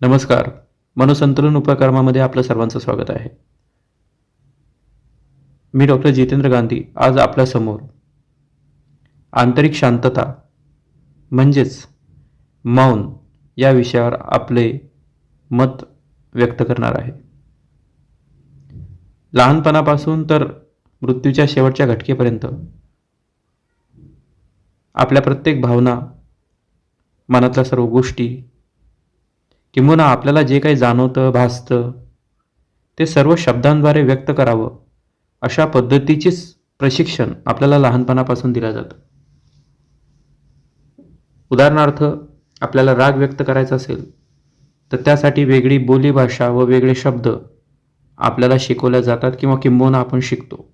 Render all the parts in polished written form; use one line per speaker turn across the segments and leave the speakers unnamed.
नमस्कार. मनोसंतुलन उपक्रमामध्ये आपलं सर्वांचं स्वागत आहे. मी डॉक्टर जितेंद्र गांधी आज आपल्यासमोर आंतरिक शांतता म्हणजेच मौन या विषयावर आपले मत व्यक्त करणार आहे. लहानपणापासून तर मृत्यूच्या शेवटच्या घटकेपर्यंत आपल्या प्रत्येक भावना, मनातल्या सर्व गोष्टी किंवा आपल्याला जे काही जाणवतं, भासतं ते सर्व शब्दांद्वारे व्यक्त करावं अशा पद्धतीचीच प्रशिक्षण आपल्याला लहानपणापासून दिलं जातं. उदाहरणार्थ, आपल्याला राग व्यक्त करायचा असेल तर त्यासाठी वेगळी बोलीभाषा व वेगळे शब्द आपल्याला शिकवल्या जातात किंवा किंबहुना आपण शिकतो.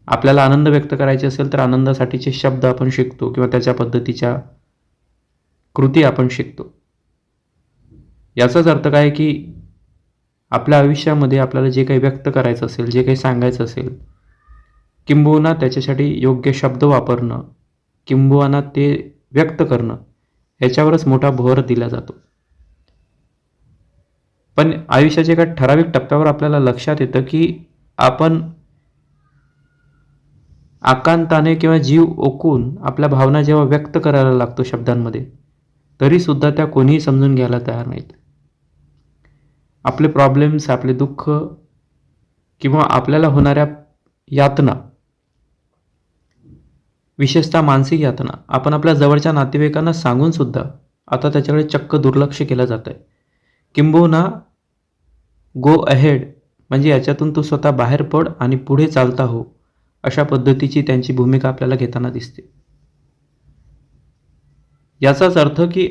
आपल्याला आनंद व्यक्त करायचे असेल तर आनंदासाठीचे शब्द आपण शिकतो किंवा त्याच्या पद्धतीच्या कृती आपण शिकतो. याचाच अर्थ काय की आपल्या आयुष्यामध्ये आपल्याला जे काही व्यक्त करायचं असेल, जे काही सांगायचं असेल, किंबहुना त्याच्यासाठी योग्य शब्द वापरणं, किंबहुना ते व्यक्त करणं याच्यावरच मोठा भर दिला जातो. पण आयुष्याच्या एका ठराविक टप्प्यावर आपल्याला लक्षात येतं की आपण आकांताने किंवा जीव ओकून आपल्या भावना जेव्हा व्यक्त करायला लागतो शब्दांमध्ये, तरी सुद्धा त्या कोणीही समजून घ्यायला तयार नाहीत. आपले प्रॉब्लेम्स, आपले दुःख किंवा आपल्याला होणाऱ्या यातना, विशेषतः मानसिक यातना, आपण आपल्या जवळच्या नातेवाईकांना सांगून सुद्धा आता त्याच्याकडे चक्क दुर्लक्ष केलं जात आहे. किंबहुना गो अहेड म्हणजे याच्यातून तू स्वतः बाहेर पड आणि पुढे चालता हो, अशा पद्धतीची त्यांची भूमिका आपल्याला घेताना दिसते. याचाच अर्थ की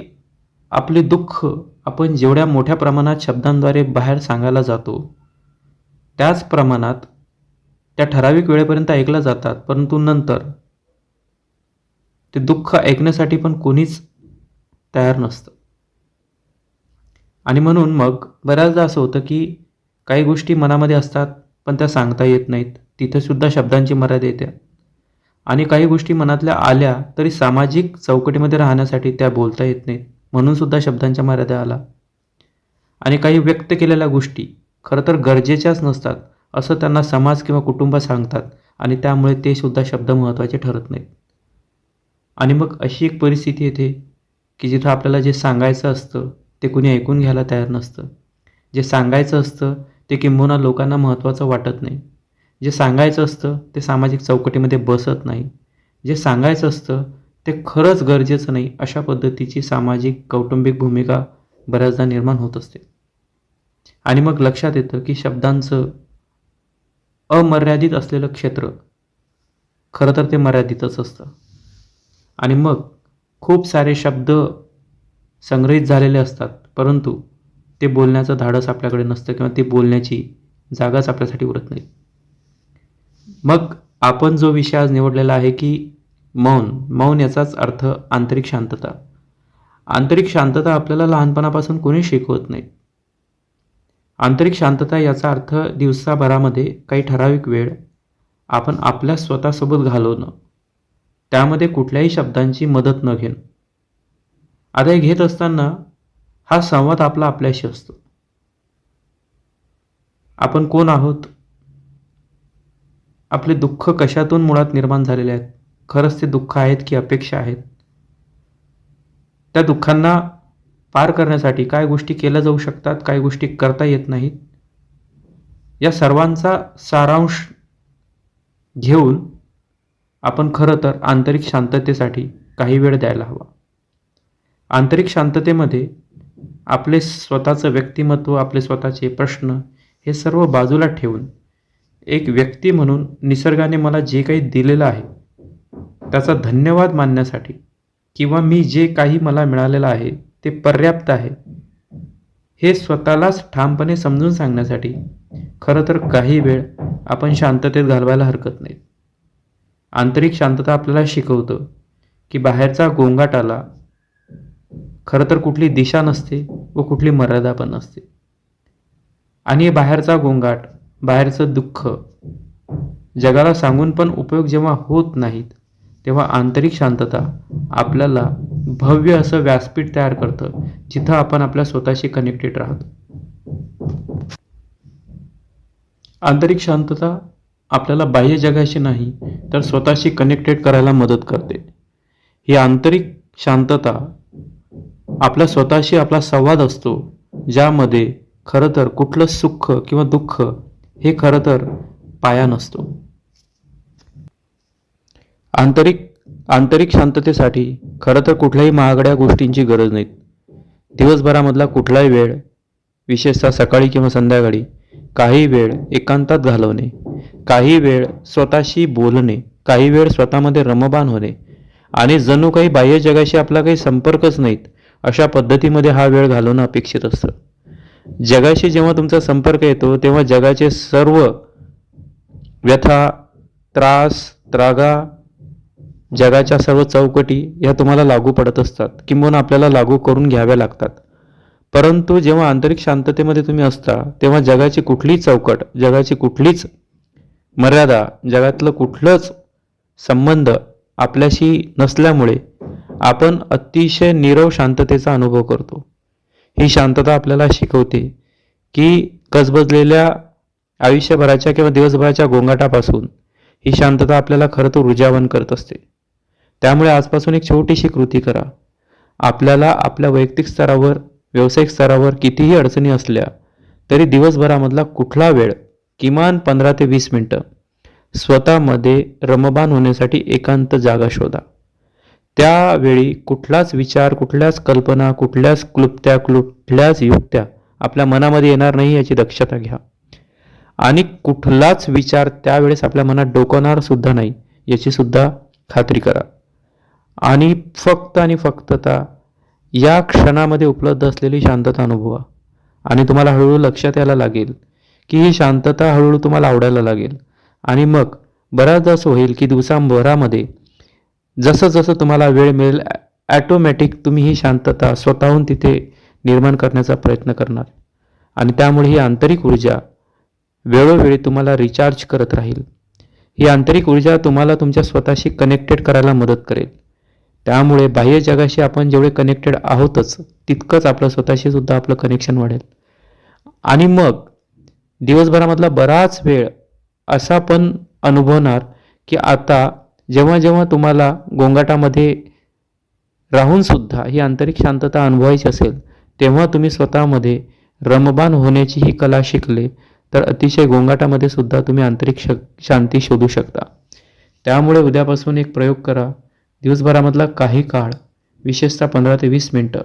आपले दुःख आपण जेवढ्या मोठ्या प्रमाणात शब्दांद्वारे बाहेर सांगायला जातो, त्याच प्रमाणात त्या ठराविक वेळेपर्यंत ऐकल्या जातात, परंतु नंतर ते दुःख ऐकण्यासाठी पण कोणीच तयार नसतं. आणि म्हणून मग बऱ्याचदा असं होतं की काही गोष्टी मनामध्ये असतात पण त्या सांगता येत नाहीत, तिथे सुद्धा शब्दांची मर्यादा येते. आणि काही गोष्टी मनातल्या आल्या तरी सामाजिक चौकटीमध्ये राहण्यासाठी त्या बोलता येत नाहीत, म्हणून सुद्धा शब्दांच्या मर्यादा आला. आणि काही व्यक्त केलेल्या गोष्टी खरं तर गरजेच्याच नसतात असं त्यांना समाज किंवा कुटुंब सांगतात आणि त्यामुळे ते सुद्धा शब्द महत्त्वाचे ठरत नाहीत. आणि मग अशी एक परिस्थिती येते की जिथं आपल्याला जे सांगायचं असतं ते कुणी ऐकून घ्यायला तयार नसतं. जे सांगायचं असतं ते किंबहुना लोकांना महत्त्वाचं वाटत नाही. जे सांगायचं असतं ते सामाजिक चौकटीमध्ये बसत नाही. जे सांगायचं असतं ते खरंच गरजेचं नाही, अशा पद्धतीची सामाजिक कौटुंबिक भूमिका बऱ्याचदा निर्माण होत असते. आणि मग लक्षात येतं की शब्दांचं अमर्यादित असलेलं क्षेत्र खरं तर ते मर्यादितच असतं. आणि मग खूप सारे शब्द संग्रहित झालेले असतात, परंतु ते बोलण्याचं धाडस आपल्याकडे नसतं किंवा ते बोलण्याची जागाच आपल्यासाठी उरत नाही. मग आपण जो विषय आज निवडलेला आहे की मौन याचाच अर्थ आंतरिक शांतता. आंतरिक शांतता आपल्याला लहानपणापासून कोणी शिकवत नाही. आंतरिक शांतता याचा अर्थ दिवसाभरामध्ये काही ठराविक वेळ आपण आपल्या स्वतःसोबत घालवणं, त्यामध्ये कुठल्याही शब्दांची मदत न घेणं. आता हे घेत असताना हा संवाद आपल्याशी असतो. आपण कोण आहोत, आपले दुःख कशातून मुळात निर्माण झालेले आहेत, खरंच ते दुःख आहेत की अपेक्षा आहेत, त्या दुःखांना पार करण्यासाठी काय गोष्टी केल्या जाऊ शकतात, काय गोष्टी करता येत नाहीत, या सर्वांचा सारांश घेऊन आपण खरं तर आंतरिक शांततेसाठी काही वेळ द्यायला हवा. आंतरिक शांततेमध्ये आपले स्वतःचं व्यक्तिमत्व, आपले स्वतःचे प्रश्न हे सर्व बाजूला ठेवून एक व्यक्ती म्हणून निसर्गाने मला जे काही दिलेलं आहे त्याचा धन्यवाद मानण्यासाठी किंवा मी जे काही मला मिळालेलं आहे ते पर्याप्त आहे हे स्वतःलाच ठामपणे समजून सांगण्यासाठी खरं तर काही वेळ आपण शांततेत घालवायला हरकत नाही. आंतरिक शांतता आपल्याला शिकवतं की बाहेरचा गोंगाटाला खरं तर कुठली दिशा नसते व कुठली मर्यादा पण नसते. आणि बाहेरचा गोंगाट, बाहेरचं दुःख जगाला सांगून पण उपयोग जेव्हा होत नाहीत, तेव्हा आंतरिक शांतता आपल्याला भव्य असं व्यासपीठ तयार करतं, जिथं आपण आपल्या स्वतःशी कनेक्टेड राहतो. आंतरिक शांतता आपल्याला बाह्य जगाशी नाही तर स्वतःशी कनेक्टेड करायला मदत करते. ही आंतरिक शांतता आपल्या स्वतःशी आपला संवाद असतो, ज्यामध्ये खरं तर कुठलं सुख किंवा दुःख हे खरं तर पाया नसतो. आंतरिक शांततेसाठी खरं तर कुठल्याही महागड्या गोष्टींची गरज नाही. दिवसभरामधला कुठलाही वेळ, विशेषतः सकाळी किंवा संध्याकाळी काही वेळ एकांतात घालवणे, काही वेळ स्वतःशी बोलणे, काही वेळ स्वतःमध्ये रममाण होणे आणि जणू काही बाह्य जगाशी आपला काही संपर्कच नाहीत अशा पद्धतीमध्ये हा वेळ घालवणं अपेक्षित असतं. जगाशी जेव्हा तुमचा संपर्क येतो तेव्हा जगाचे सर्व व्यथा, त्रास, त्रागा, जगाच्या सर्व चौकटी या तुम्हाला लागू पडत असतात, किंबहुना आपल्याला लागू करून घ्याव्या लागतात. परंतु जेव्हा आंतरिक शांततेमध्ये तुम्ही असता तेव्हा जगाची कुठलीच चौकट, जगाची कुठलीच मर्यादा, जगातलं कुठलंच संबंध आपल्याशी नसल्यामुळे आपण अतिशय नीरव शांततेचा अनुभव करतो. ही शांतता आपल्याला शिकवते की गजबजलेल्या आयुष्यभराच्या किंवा दिवसभराच्या गोंगाटापासून ही शांतता आपल्याला खरं तर ऊर्जावान करत असते. त्यामुळे आजपासून एक छोटीशी कृती करा. आपल्याला आपल्या वैयक्तिक स्तरावर, व्यावसायिक स्तरावर कितीही अडचणी असल्या तरी दिवसभरामधला कुठला वेळ, किमान 15 ते 20 मिनिटं स्वतःमध्ये रममाण होण्यासाठी एकांत जागा शोधा. त्यावेळी कुठलाच विचार, कुठल्याच कल्पना, कुठल्याच क्लुप्त्या, कुठल्याच युक्त्या आपल्या मनामध्ये येणार नाही याची दक्षता घ्या. आणि कुठलाच विचार त्यावेळेस आपल्या मनात डोकवणार सुद्धा नाही याची सुद्धा खात्री करा. आणि फक्त या क्षणामध्ये उपलब्ध असलेली शांतता अनुभवा. आणि तुम्हाला हळूहळू लक्षात यायला लागेल की ही शांतता हळूहळू तुम्हाला आवडायला लागेल. आणि मग बऱ्याचदा असं होईल की दिवसाभरामध्ये जसं जसं तुम्हाला वेळ मिळेल ॲटोमॅटिक तुम्ही ही शांतता स्वतःहून तिथे निर्माण करण्याचा प्रयत्न करणार. आणि त्यामुळे ही आंतरिक ऊर्जा वेळोवेळी तुम्हाला रिचार्ज करत राहील. ही आंतरिक ऊर्जा तुम्हाला तुमच्या स्वतःशी कनेक्टेड करायला मदत करेल. त्यामुळे बाह्य जगाशी आपण जेवढे कनेक्टेड आहोतच तितकंच आपलं स्वतःशी सुद्धा आपलं कनेक्शन वाढेल. आणि मग दिवसभरामधला बराच वेळ असा पण अनुभवणार की आता जेव्हा जेव्हा तुम्हाला गोंगाटामध्ये राहून सुद्धा ही आंतरिक शांतता अनुभवायची असेल तेव्हा तुम्ही स्वतःमध्ये रममाण होण्याची ही कला शिकले तर अतिशय गोंगाटामध्ये सुद्धा तुम्ही आंतरिक शांती शोधू शकता. त्यामुळे उद्यापासून एक प्रयोग करा. दिवसभरामधला काही काळ, विशेषतः 15 ते 20 मिनिटं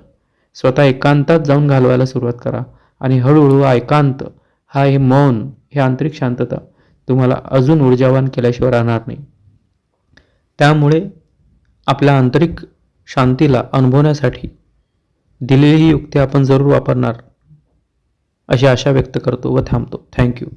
स्वतः एकांतात जाऊन घालवायला सुरुवात करा. आणि हळूहळू हा एकांत, हे मौन, हे आंतरिक शांतता तुम्हाला अजून ऊर्जावान केल्याशिवाय राहणार नाही. त्यामुळे आपल्या आंतरिक शांतीला अनुभवण्यासाठी दिलेली ही युक्ती आपण जरूर वापरणार अशी आशा व्यक्त करतो व थांबतो. थँक्यू.